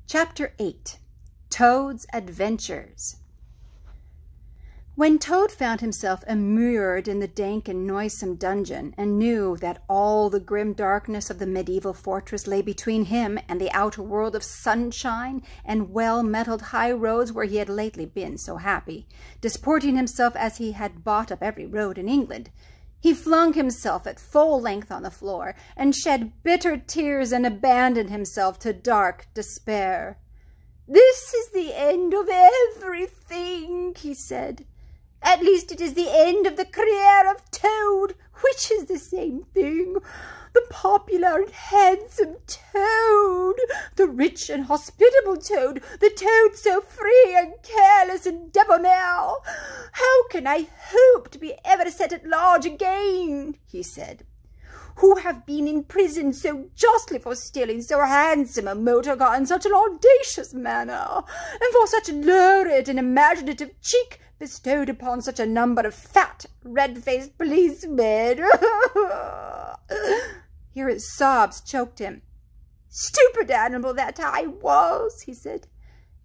Chapter 8. Toad's Adventures. When Toad found himself immured in the dank and noisome dungeon, and knew that all the grim darkness of the medieval fortress lay between him and the outer world of sunshine and well-metalled high roads where he had lately been so happy, disporting himself as he had bought up every road in England, he flung himself at full length on the floor, and shed bitter tears, and abandoned himself to dark despair. "This is the end of everything," he said. "At least it is the end of the career of Toad, which is the same thing. The popular and handsome Toad, the rich and hospitable Toad, the Toad so free and careless and debonair. How can I hope to be ever set at large again," he said, "who have been in prison so justly for stealing so handsome a motor car in such an audacious manner, and for such lurid and imaginative cheek bestowed upon such a number of fat, red-faced policemen?" Here his sobs choked him. "Stupid animal that I was," he said.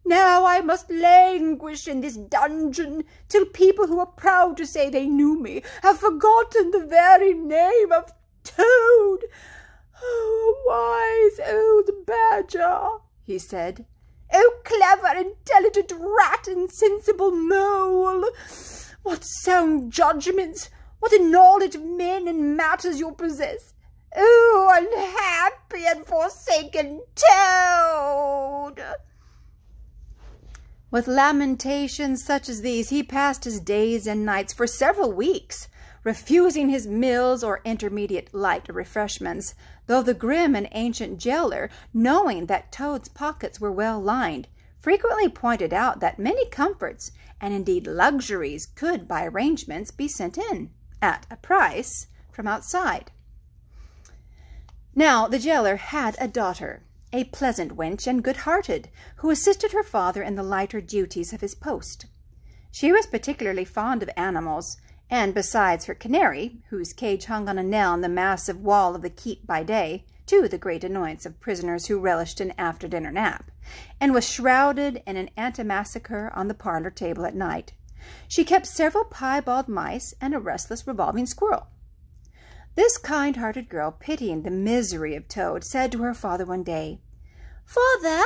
"Now I must languish in this dungeon till people who are proud to say they knew me have forgotten the very name of Toad. Oh, wise old badger," he said. "Oh, clever, intelligent rat and sensible mole. What sound judgments, what a knowledge of men and matters you possess. Oh, unhappy and forsaken Toad!" With lamentations such as these, he passed his days and nights for several weeks, refusing his meals or intermediate light refreshments, though the grim and ancient jailer, knowing that Toad's pockets were well lined, frequently pointed out that many comforts, and indeed luxuries, could, by arrangements, be sent in, at a price, from outside. Now the jailer had a daughter, a pleasant wench and good-hearted, who assisted her father in the lighter duties of his post. She was particularly fond of animals, and besides her canary, whose cage hung on a nail in the massive wall of the keep by day, to the great annoyance of prisoners who relished an after-dinner nap, and was shrouded in an antimacassar on the parlor table at night, she kept several piebald mice and a restless revolving squirrel. This kind-hearted girl, pitying the misery of Toad, said to her father one day, "Father,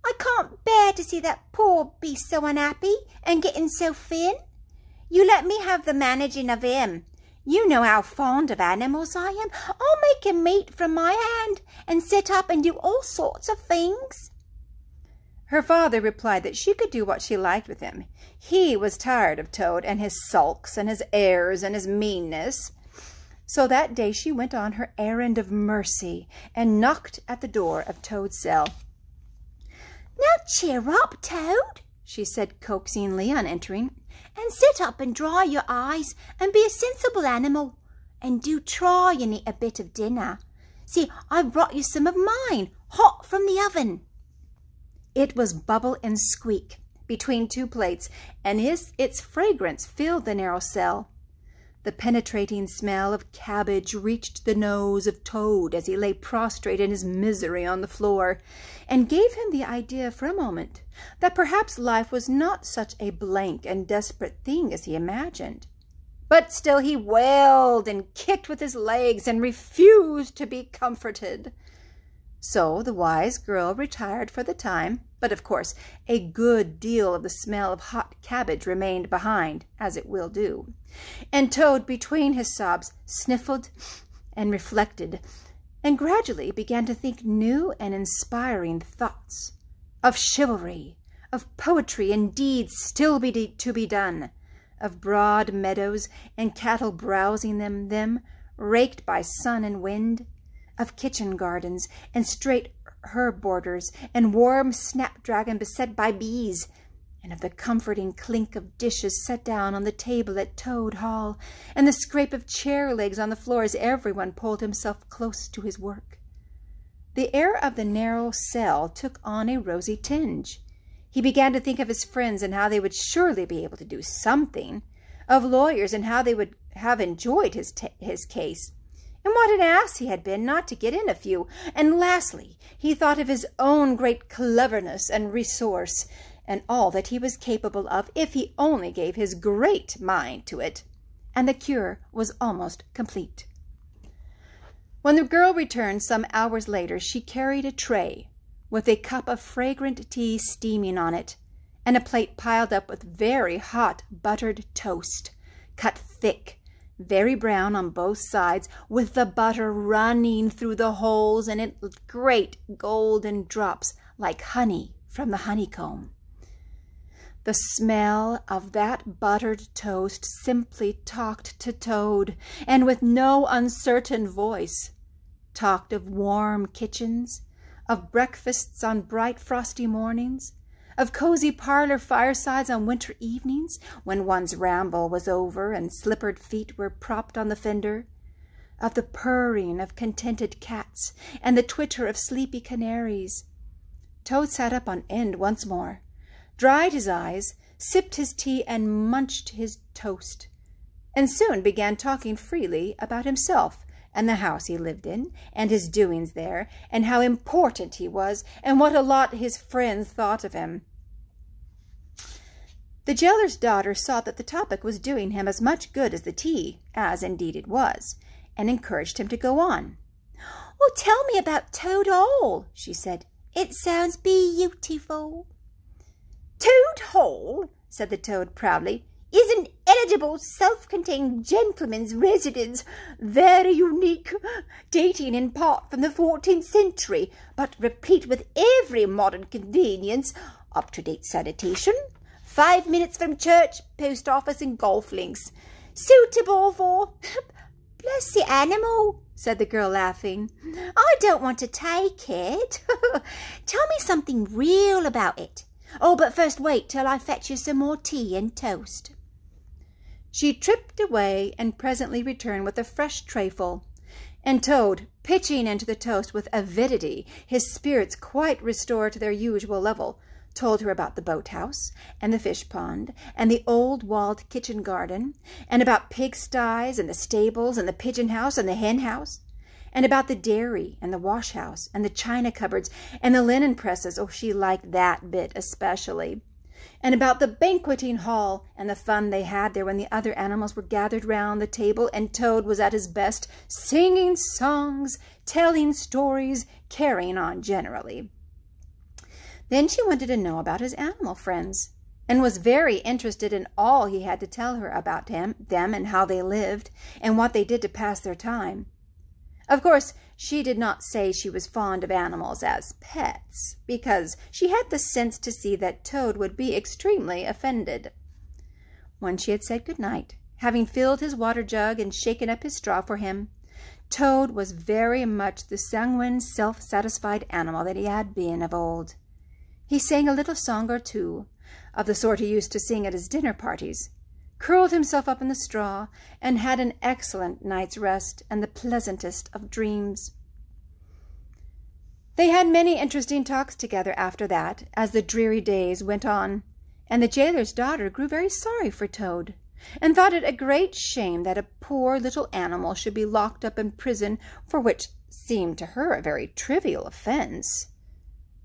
I can't bear to see that poor beast so unhappy and getting so thin. You let me have the managing of him. You know how fond of animals I am. I'll make him meat from my hand and sit up and do all sorts of things." Her father replied that she could do what she liked with him. He was tired of Toad and his sulks and his airs and his meanness. So that day she went on her errand of mercy and knocked at the door of Toad's cell. "Now cheer up, Toad," she said coaxingly on entering, "and sit up and dry your eyes and be a sensible animal. And do try and eat a bit of dinner. See, I've brought you some of mine, hot from the oven." It was Bubble and Squeak, between two plates, and its fragrance filled the narrow cell. The penetrating smell of cabbage reached the nose of Toad as he lay prostrate in his misery on the floor, and gave him the idea for a moment that perhaps life was not such a blank and desperate thing as he imagined. But still he wailed and kicked with his legs and refused to be comforted. So the wise girl retired for the time, but of course a good deal of the smell of hot cabbage remained behind, as it will do, and Toad, between his sobs, sniffled and reflected, and gradually began to think new and inspiring thoughts, of chivalry, of poetry and deeds still to be done, of broad meadows and cattle browsing them raked by sun and wind, of kitchen gardens and straight herb borders and warm snapdragon beset by bees, and of the comforting clink of dishes set down on the table at Toad Hall, and the scrape of chair legs on the floor as everyone pulled himself close to his work. The air of the narrow cell took on a rosy tinge. He began to think of his friends and how they would surely be able to do something, of lawyers and how they would have enjoyed his case, and what an ass he had been not to get in a few. And lastly, he thought of his own great cleverness and resource, and all that he was capable of if he only gave his great mind to it. And the cure was almost complete. When the girl returned some hours later, she carried a tray with a cup of fragrant tea steaming on it, and a plate piled up with very hot buttered toast, cut thick, very brown on both sides, with the butter running through the holes in it with great golden drops like honey from the honeycomb. The smell of that buttered toast simply talked to Toad, and with no uncertain voice, talked of warm kitchens, of breakfasts on bright frosty mornings, of cozy parlor firesides on winter evenings when one's ramble was over and slippered feet were propped on the fender, of the purring of contented cats and the twitter of sleepy canaries. Toad sat up on end once more, dried his eyes, sipped his tea, and munched his toast, and soon began talking freely about himself and the house he lived in, and his doings there, and how important he was, and what a lot his friends thought of him. The jailer's daughter saw that the topic was doing him as much good as the tea, as indeed it was, and encouraged him to go on. "Oh, tell me about Toad Hall," she said. "It sounds beautiful." "Toad Hall," said the Toad proudly, "is an eligible, self-contained gentleman's residence, very unique, dating in part from the 14th century, but replete with every modern convenience, up-to-date sanitation, 5 minutes from church, post office, and golf links. Suitable for—" "Bless the animal," said the girl, laughing. "I don't want to take it. Tell me something real about it. Oh, but first wait till I fetch you some more tea and toast." She tripped away and presently returned with a fresh trayful, and Toad, pitching into the toast with avidity, his spirits quite restored to their usual level, told her about the boathouse, and the fish pond, and the old walled kitchen garden, and about pigsties, and the stables, and the pigeon house, and the hen house, and about the dairy, and the wash house, and the china cupboards, and the linen presses. Oh, she liked that bit especially. And about the banqueting hall, and the fun they had there when the other animals were gathered round the table, and Toad was at his best, singing songs, telling stories, carrying on generally. Then she wanted to know about his animal friends, and was very interested in all he had to tell her about them and how they lived, and what they did to pass their time. Of course, she did not say she was fond of animals as pets, because she had the sense to see that Toad would be extremely offended. When she had said good night, having filled his water jug and shaken up his straw for him, Toad was very much the sanguine, self-satisfied animal that he had been of old. He sang a little song or two, of the sort he used to sing at his dinner parties, curled himself up in the straw, and had an excellent night's rest and the pleasantest of dreams. They had many interesting talks together after that, as the dreary days went on, and the jailer's daughter grew very sorry for Toad, and thought it a great shame that a poor little animal should be locked up in prison for which seemed to her a very trivial offense.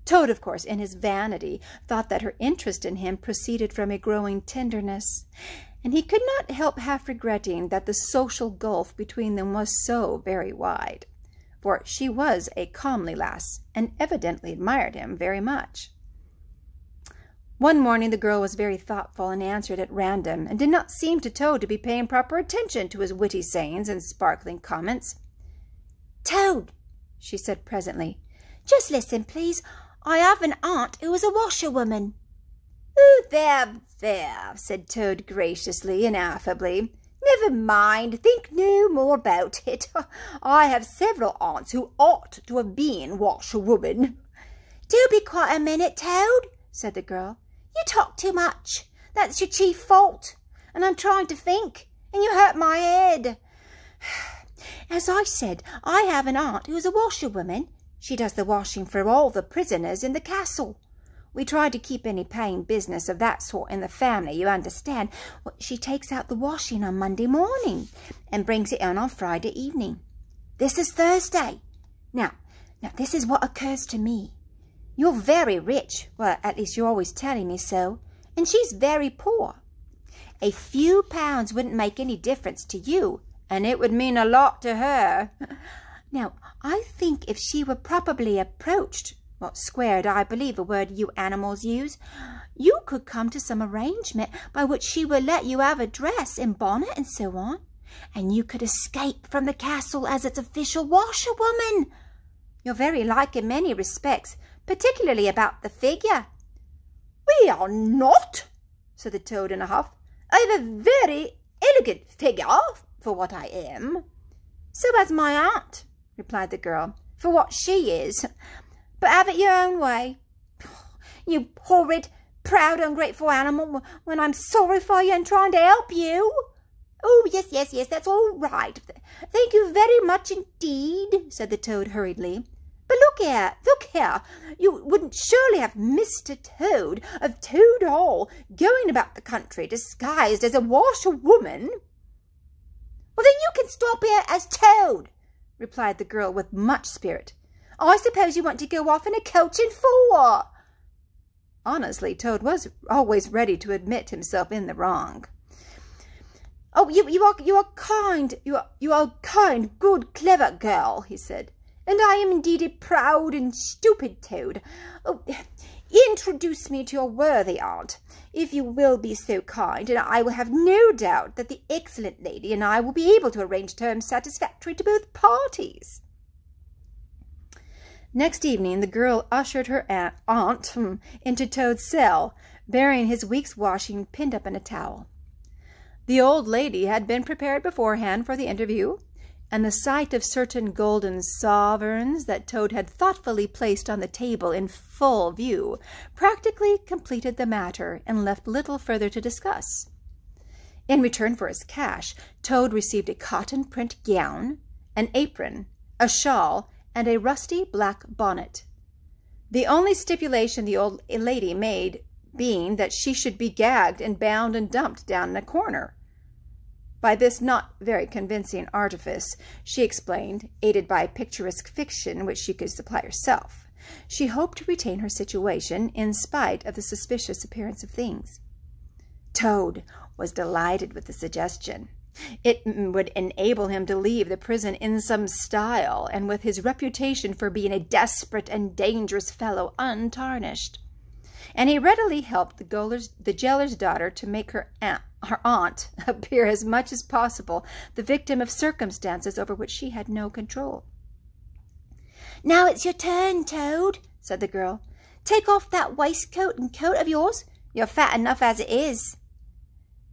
Toad, of course, in his vanity, thought that her interest in him proceeded from a growing tenderness, and he could not help half regretting that the social gulf between them was so very wide, for she was a comely lass, and evidently admired him very much. One morning the girl was very thoughtful, and answered at random, and did not seem to Toad to be paying proper attention to his witty sayings and sparkling comments. "Toad," she said presently, "just listen, please. I have an aunt who is a washerwoman." "Oh, there, there," said Toad graciously and affably. "Never mind, think no more about it. I have several aunts who ought to have been washerwomen." "Do be quiet a minute, Toad," said the girl. "You talk too much. That's your chief fault. And I'm trying to think, and you hurt my head. As I said, I have an aunt who is a washerwoman. She does the washing for all the prisoners in the castle. We try to keep any paying business of that sort in the family, you understand. She takes out the washing on Monday morning and brings it in on Friday evening. This is Thursday. Now, this is what occurs to me. You're very rich, well, at least you're always telling me so, and she's very poor. A few pounds wouldn't make any difference to you, and it would mean a lot to her. Now, I think if she were properly approached, squared, I believe a word you animals use, you could come to some arrangement by which she would let you have a dress and bonnet and so on, and you could escape from the castle as its official washerwoman. You're very like in many respects, particularly about the figure. We are not, said the toad in a huff. I've a very elegant figure for what I am. So has my aunt, replied the girl, for what she is. But have it your own way. You horrid, proud, ungrateful animal, when I'm sorry for you and trying to help you. Oh, yes, that's all right. Thank you very much indeed, said the toad hurriedly. But look here, you wouldn't surely have Mr. Toad of Toad Hall going about the country disguised as a washerwoman? Well, then you can stop here as Toad, replied the girl with much spirit. I suppose you want to go off in a coach and four. Honestly, Toad was always ready to admit himself in the wrong. Oh, you are kind, you are a kind, good, clever girl, he said. And I am indeed a proud and stupid toad. Oh, introduce me to your worthy aunt, if you will be so kind, and I will have no doubt that the excellent lady and I will be able to arrange terms satisfactory to both parties. Next evening the girl ushered her aunt into Toad's cell, bearing his week's washing pinned up in a towel. The old lady had been prepared beforehand for the interview, and the sight of certain golden sovereigns that Toad had thoughtfully placed on the table in full view practically completed the matter and left little further to discuss. In return for his cash, Toad received a cotton print gown, an apron, a shawl, and a rusty black bonnet. The only stipulation the old lady made being that she should be gagged and bound and dumped down in a corner. By this not very convincing artifice, she explained, aided by picturesque fiction which she could supply herself, she hoped to retain her situation in spite of the suspicious appearance of things. Toad was delighted with the suggestion. It would enable him to leave the prison in some style, and with his reputation for being a desperate and dangerous fellow untarnished. And he readily helped the jailer's daughter to make her aunt appear as much as possible the victim of circumstances over which she had no control. "Now it's your turn, Toad," said the girl. "Take off that waistcoat and coat of yours. You're fat enough as it is."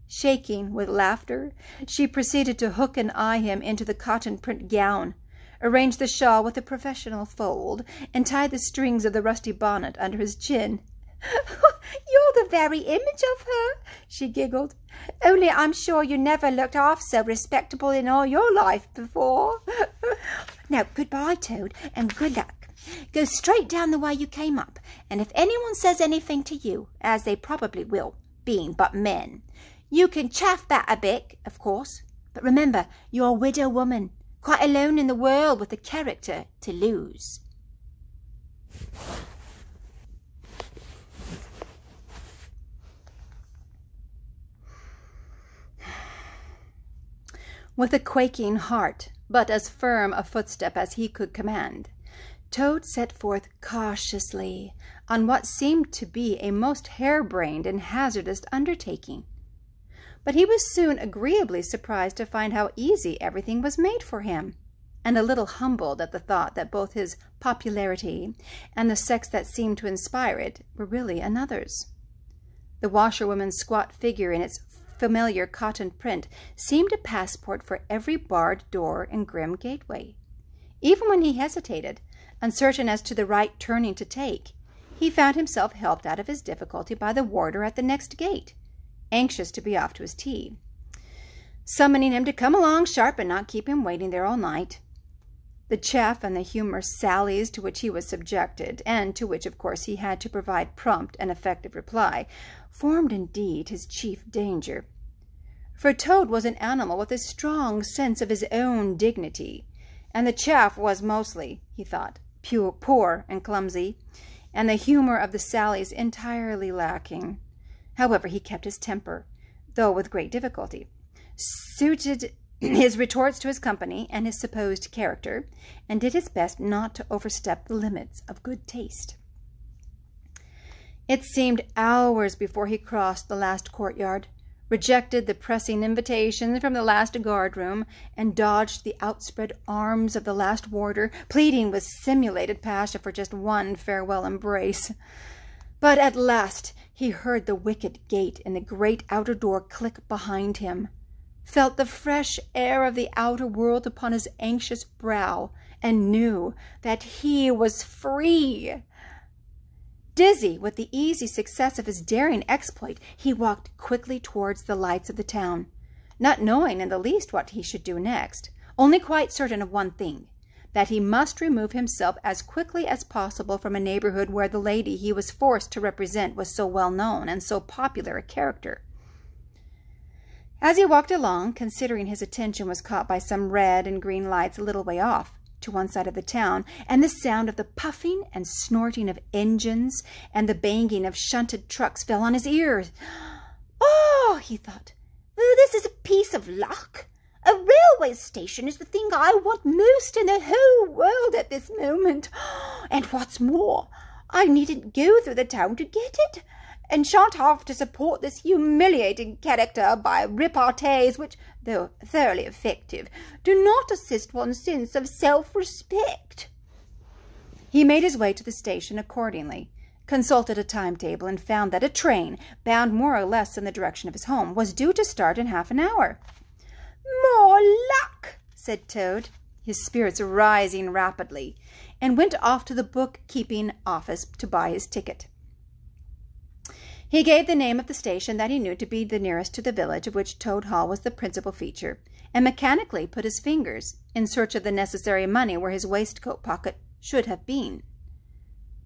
Shaking with laughter, she proceeded to hook and eye him into the cotton print gown, arrange the shawl with a professional fold, and tie the strings of the rusty bonnet under his chin. "You're the very image of her," she giggled. "Only I'm sure you never looked half so respectable in all your life before. Now, goodbye, Toad, and good luck. Go straight down the way you came up, and if anyone says anything to you, as they probably will, being but men, you can chaff that a bit, of course, but remember, you're a widow woman, quite alone in the world with a character to lose." With a quaking heart, but as firm a footstep as he could command, Toad set forth cautiously on what seemed to be a most harebrained and hazardous undertaking. But he was soon agreeably surprised to find how easy everything was made for him, and a little humbled at the thought that both his popularity and the sex that seemed to inspire it were really another's. The washerwoman's squat figure in its familiar cotton print seemed a passport for every barred door and grim gateway. Even when he hesitated, uncertain as to the right turning to take, he found himself helped out of his difficulty by the warder at the next gate, anxious to be off to his tea, summoning him to come along sharp and not keep him waiting there all night. The chaff and the humorous sallies to which he was subjected, and to which, of course, he had to provide prompt and effective reply, formed indeed his chief danger. For Toad was an animal with a strong sense of his own dignity, and the chaff was mostly, he thought, poor and clumsy, and the humor of the sallies entirely lacking. However, he kept his temper, though with great difficulty, suited his retorts to his company and his supposed character, and did his best not to overstep the limits of good taste. It seemed hours before he crossed the last courtyard, rejected the pressing invitations from the last guard-room, and dodged the outspread arms of the last warder, pleading with simulated passion for just one farewell embrace. But at last he heard the wicket gate in the great outer door click behind him, felt the fresh air of the outer world upon his anxious brow, and knew that he was free. Dizzy with the easy success of his daring exploit, he walked quickly towards the lights of the town, not knowing in the least what he should do next, only quite certain of one thing, that he must remove himself as quickly as possible from a neighborhood where the lady he was forced to represent was so well known and so popular a character. As he walked along, considering, his attention was caught by some red and green lights a little way off, to one side of the town, and the sound of the puffing and snorting of engines and the banging of shunted trucks fell on his ears. "Oh," he thought, "this is a piece of luck. A railway station is the thing I want most in the whole world at this moment. And what's more, I needn't go through the town to get it, and shan't have to support this humiliating character by repartees which, though thoroughly effective, do not assist one's sense of self-respect." He made his way to the station accordingly, consulted a timetable, and found that a train, bound more or less in the direction of his home, was due to start in half an hour. "More luck," said Toad, his spirits rising rapidly, and went off to the bookkeeping office to buy his ticket. He gave the name of the station that he knew to be the nearest to the village, of which Toad Hall was the principal feature, and mechanically put his fingers in search of the necessary money where his waistcoat pocket should have been.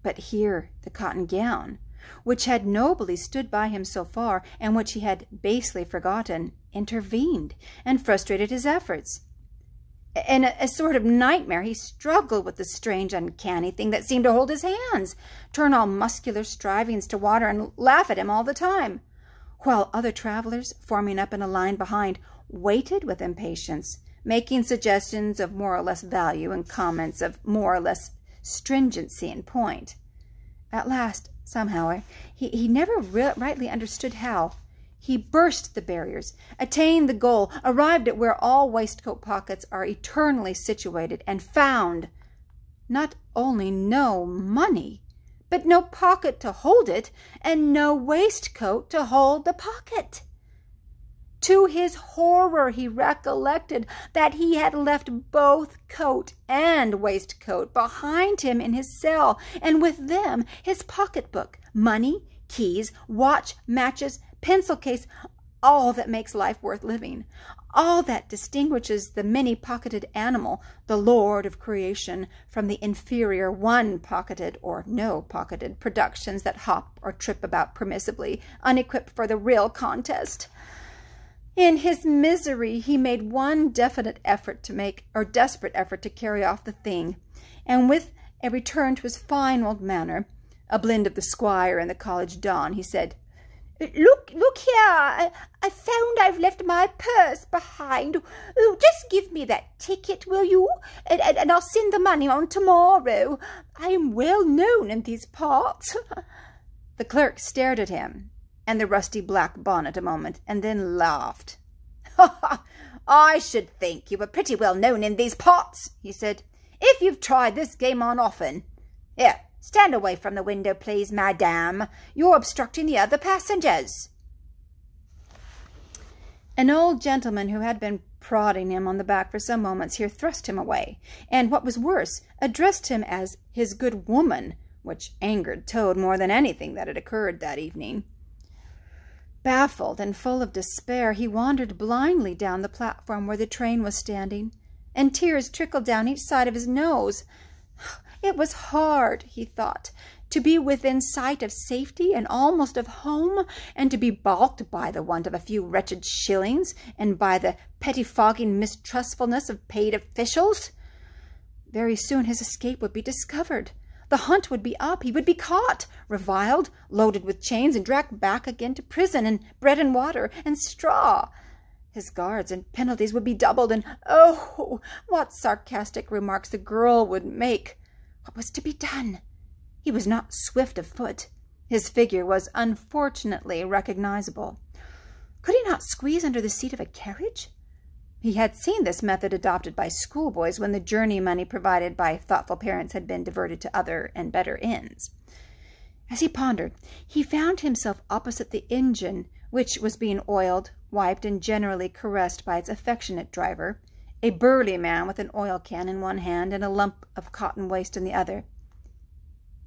But here the cotton gown, which had nobly stood by him so far, and which he had basely forgotten, intervened and frustrated his efforts. In a sort of nightmare, he struggled with the strange, uncanny thing that seemed to hold his hands, turn all muscular strivings to water, and laugh at him all the time, while other travelers, forming up in a line behind, waited with impatience, making suggestions of more or less value and comments of more or less stringency and point. At last, somehow, he never rightly understood how, he burst the barriers, attained the goal, arrived at where all waistcoat pockets are eternally situated, and found not only no money, but no pocket to hold it, and no waistcoat to hold the pocket. To his horror, he recollected that he had left both coat and waistcoat behind him in his cell, and with them his pocketbook, money, keys, watch, matches, pencil case, all that makes life worth living, all that distinguishes the many-pocketed animal, the lord of creation, from the inferior one-pocketed or no-pocketed productions that hop or trip about permissibly, unequipped for the real contest. In his misery, he made one desperate effort to carry off the thing, and with a return to his fine old manner, a blend of the squire and the college don, he said, Look here, I found I've left my purse behind. Oh, just give me that ticket, will you? And I'll send the money on tomorrow. I am well known in these parts." The clerk stared at him and the rusty black bonnet a moment, and then laughed. "I should think you were pretty well known in these parts," he said, "if you've tried this game on often. Here, stand away from the window, please, madame. You're obstructing the other passengers." An old gentleman who had been prodding him on the back for some moments here thrust him away, and, what was worse, addressed him as his good woman, which angered Toad more than anything that had occurred that evening. Baffled and full of despair, he wandered blindly down the platform where the train was standing, and tears trickled down each side of his nose. It was hard, he thought, to be within sight of safety and almost of home, and to be balked by the want of a few wretched shillings, and by the pettifogging mistrustfulness of paid officials. Very soon his escape would be discovered. The hunt would be up. He would be caught, reviled, loaded with chains, and dragged back again to prison, and bread and water and straw. His guards and penalties would be doubled, and oh, what sarcastic remarks the girl would make. What was to be done? He was not swift of foot. His figure was unfortunately recognizable. Could he not squeeze under the seat of a carriage? He had seen this method adopted by schoolboys when the journey money provided by thoughtful parents had been diverted to other and better ends. As he pondered, he found himself opposite the engine, which was being oiled, wiped, and generally caressed by its affectionate driver, a burly man with an oil can in one hand and a lump of cotton waste in the other.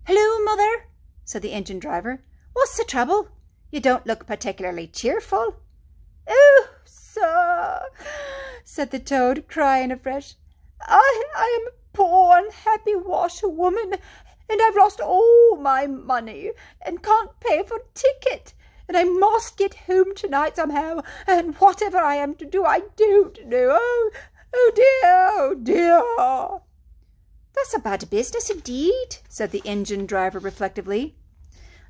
"Hello, mother," said the engine driver. "What's the trouble? You don't look particularly cheerful." "Oh, sir," said the toad, crying afresh, I am a poor unhappy washerwoman, and I've lost all my money, and can't pay for a ticket, and I must get home tonight somehow, and whatever I am to do, I don't know. Oh dear, oh dear." "That's a bad business indeed," said the engine driver reflectively.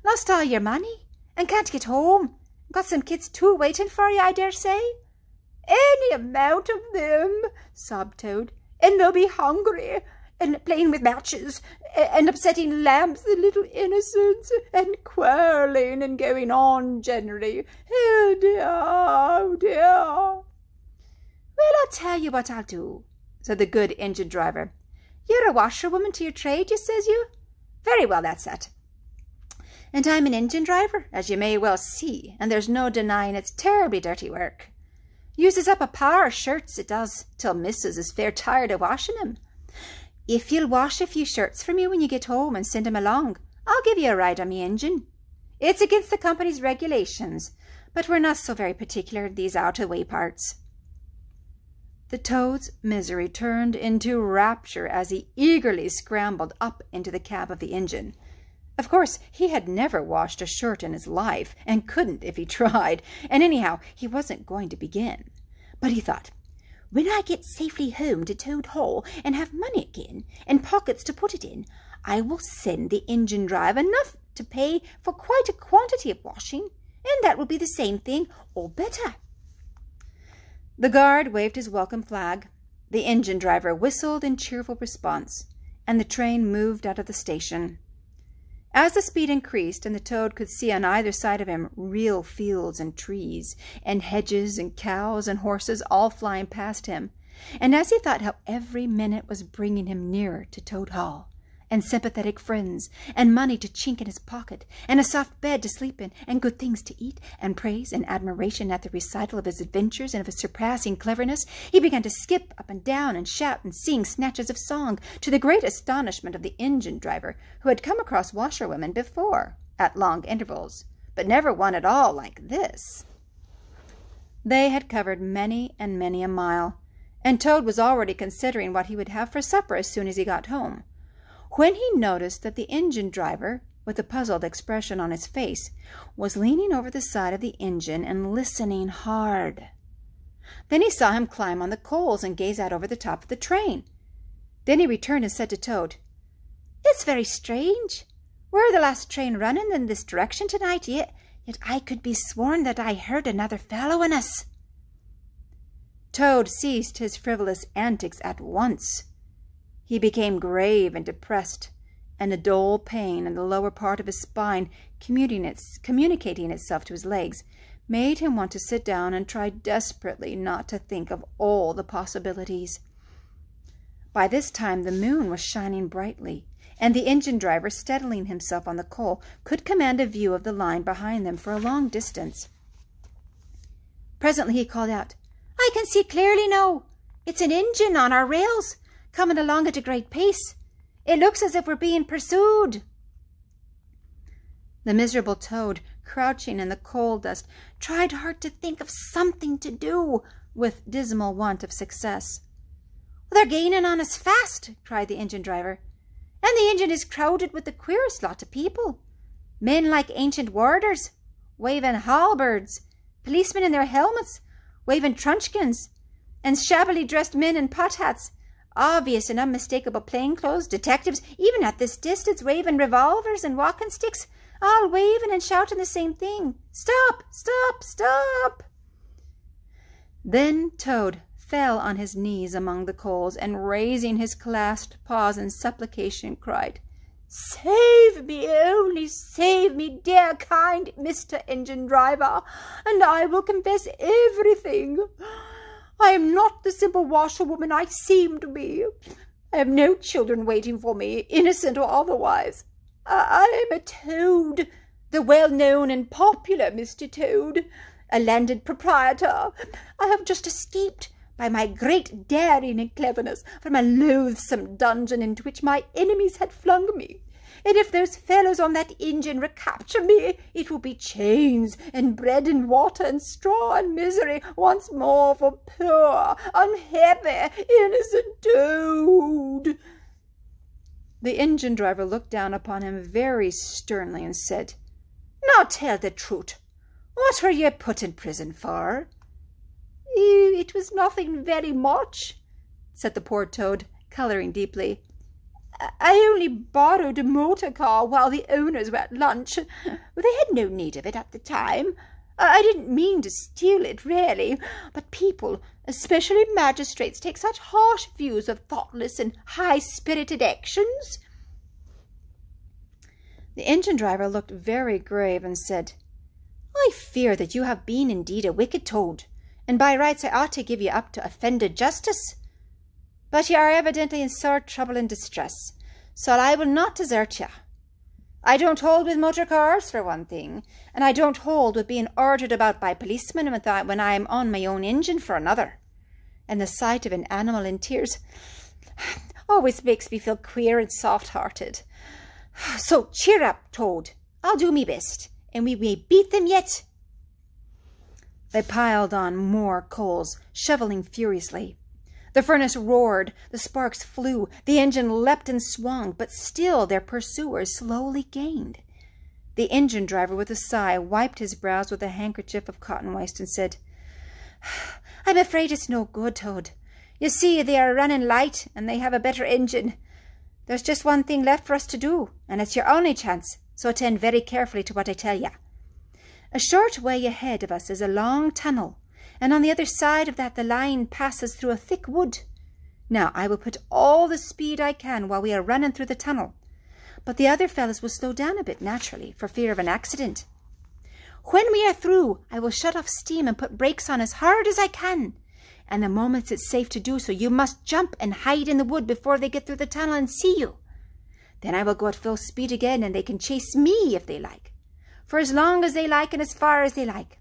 "Lost all your money, and can't get home. Got some kids too waiting for you, I dare say." "Any amount of them," sobbed Toad, "and they'll be hungry, and playing with matches, and upsetting lamps, the little innocents, and quarrelling, and going on generally. Oh dear, oh dear." "Well, I'll tell you what I'll do," said the good engine driver. "You're a washerwoman to your trade, you says you? Very well, that's it. And I'm an engine driver, as you may well see, and there's no denying it's terribly dirty work. Uses up a power of shirts, it does, till missus is fair tired of washing 'em. If you'll wash a few shirts for me when you get home and send 'em along, I'll give you a ride on me engine. It's against the company's regulations, but we're not so very particular in these out-of-the-way parts." The toad's misery turned into rapture as he eagerly scrambled up into the cab of the engine. Of course, he had never washed a shirt in his life, and couldn't if he tried, and anyhow, he wasn't going to begin. But he thought, "When I get safely home to Toad Hall and have money again, and pockets to put it in, I will send the engine driver enough to pay for quite a quantity of washing, and that will be the same thing, or better." The guard waved his welcome flag, the engine driver whistled in cheerful response, and the train moved out of the station. As the speed increased and the toad could see on either side of him real fields and trees, and hedges and cows and horses all flying past him, and as he thought how every minute was bringing him nearer to Toad Hall, and sympathetic friends, and money to chink in his pocket, and a soft bed to sleep in, and good things to eat, and praise and admiration at the recital of his adventures and of his surpassing cleverness, he began to skip up and down and shout and sing snatches of song, to the great astonishment of the engine driver, who had come across washerwomen before, at long intervals, but never one at all like this. They had covered many and many a mile, and Toad was already considering what he would have for supper as soon as he got home, when he noticed that the engine driver, with a puzzled expression on his face, was leaning over the side of the engine and listening hard. Then he saw him climb on the coals and gaze out over the top of the train. Then he returned and said to Toad, "It's very strange. We're the last train running in this direction tonight, yet I could be sworn that I heard another following us." Toad ceased his frivolous antics at once. He became grave and depressed, and a dull pain in the lower part of his spine, communicating itself to his legs, made him want to sit down and try desperately not to think of all the possibilities. By this time the moon was shining brightly, and the engine driver, steadying himself on the coal, could command a view of the line behind them for a long distance. Presently he called out, "I can see clearly now. It's an engine on our rails, coming along at a great pace. It looks as if we're being pursued." The miserable Toad, crouching in the coal dust, tried hard to think of something to do, with dismal want of success. "They're gaining on us fast," cried the engine driver, "and the engine is crowded with the queerest lot of people. Men like ancient warders, waving halberds, policemen in their helmets, waving truncheons, and shabbily dressed men in pot hats. obvious and unmistakable plainclothes, detectives, even at this distance, waving revolvers and walking sticks, all waving and shouting the same thing. Stop! Stop! Stop! Then Toad fell on his knees among the coals, and raising his clasped paws in supplication, cried, "Save me, only save me, dear kind Mr. Engine Driver, and I will confess everything. I am not the simple washerwoman I seem to be. I have no children waiting for me, innocent or otherwise. I am a Toad, the well-known and popular Mr. Toad, a landed proprietor. I have just escaped by my great daring and cleverness from a loathsome dungeon into which my enemies had flung me. And if those fellows on that engine recapture me, it will be chains and bread and water and straw and misery once more for poor, unhappy, innocent Toad." The engine driver looked down upon him very sternly and said, "Now tell the truth. What were you put in prison for?" "It was nothing very much," said the poor Toad, colouring deeply. "I only borrowed a motor car while the owners were at lunch. They had no need of it at the time. I didn't mean to steal it, really, but people, especially magistrates, take such harsh views of thoughtless and high-spirited actions." The engine driver looked very grave and said, "I fear that you have been indeed a wicked Toad, and by rights I ought to give you up to offended justice. But you are evidently in sore trouble and distress, so I will not desert you. I don't hold with motor cars, for one thing, and I don't hold with being ordered about by policemen when I am on my own engine, for another. And the sight of an animal in tears always makes me feel queer and soft-hearted. So cheer up, Toad. I'll do me best, and we may beat them yet." They piled on more coals, shoveling furiously. The furnace roared, the sparks flew, the engine leapt and swung, but still their pursuers slowly gained. The engine driver, with a sigh, wiped his brows with a handkerchief of cotton waste and said, "I'm afraid it's no good, Toad. You see, they are running light, and they have a better engine. There's just one thing left for us to do, and it's your only chance, so attend very carefully to what I tell you. A short way ahead of us is a long tunnel, and on the other side of that the line passes through a thick wood. Now, I will put all the speed I can while we are running through the tunnel, but the other fellows will slow down a bit, naturally, for fear of an accident. When we are through, I will shut off steam and put brakes on as hard as I can, and the moment it's safe to do so, you must jump and hide in the wood before they get through the tunnel and see you. Then I will go at full speed again, and they can chase me if they like, for as long as they like and as far as they like.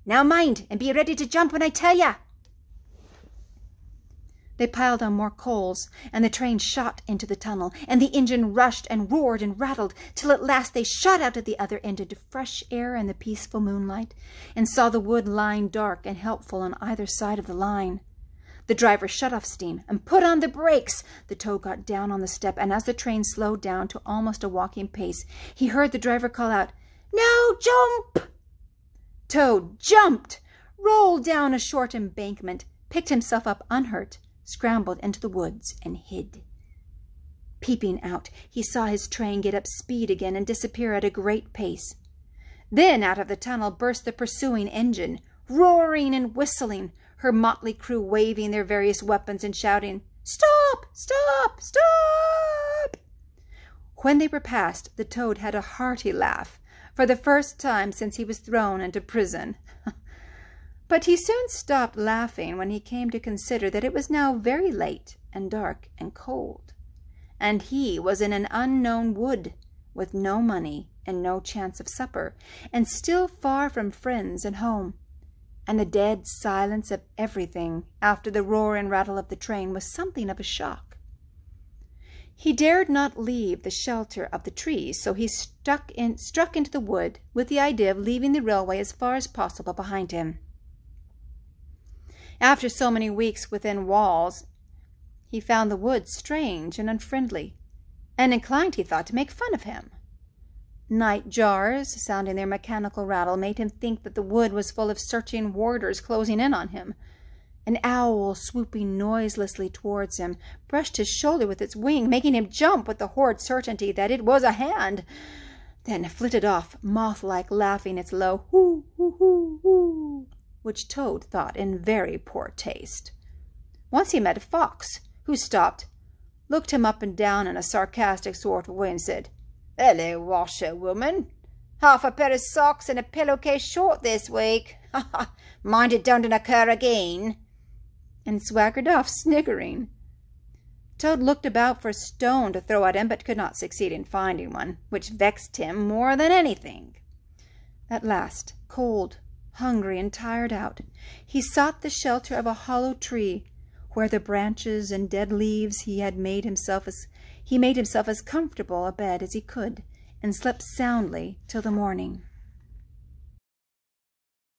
Now mind, and be ready to jump when I tell ya." They piled on more coals, and the train shot into the tunnel, and the engine rushed and roared and rattled, till at last they shot out at the other end into fresh air and the peaceful moonlight, and saw the wood lying dark and helpful on either side of the line. The driver shut off steam and put on the brakes. The Toad got down on the step, and as the train slowed down to almost a walking pace, he heard the driver call out, "Now jump!" Toad jumped, rolled down a short embankment, picked himself up unhurt, scrambled into the woods, and hid. Peeping out, he saw his train get up speed again and disappear at a great pace. Then out of the tunnel burst the pursuing engine, roaring and whistling, her motley crew waving their various weapons and shouting, "Stop! Stop! Stop!" When they were past, the Toad had a hearty laugh, for the first time since he was thrown into prison. But he soon stopped laughing when he came to consider that it was now very late and dark and cold, and he was in an unknown wood, with no money and no chance of supper, and still far from friends and home, and the dead silence of everything after the roar and rattle of the train was something of a shock. He dared not leave the shelter of the trees, so he struck into the wood with the idea of leaving the railway as far as possible behind him. After so many weeks within walls, he found the woods strange and unfriendly, and inclined, he thought, to make fun of him. Night jars, sounding their mechanical rattle, made him think that the wood was full of searching warders closing in on him, An owl, swooping noiselessly towards him, brushed his shoulder with its wing, making him jump with the horrid certainty that it was a hand, then flitted off, moth-like, laughing its low hoo, hoo, hoo, hoo, which Toad thought in very poor taste. Once he met a fox, who stopped, looked him up and down in a sarcastic sort of way, and said, "Hello, washerwoman. Half a pair of socks and a pillowcase short this week. Ha ha! Mind it don't occur again," and swaggered off, sniggering. Toad looked about for a stone to throw at him, but could not succeed in finding one, which vexed him more than anything. At last, cold, hungry, and tired out, he sought the shelter of a hollow tree, where the branches and dead leaves he made himself as comfortable a bed as he could, and slept soundly till the morning.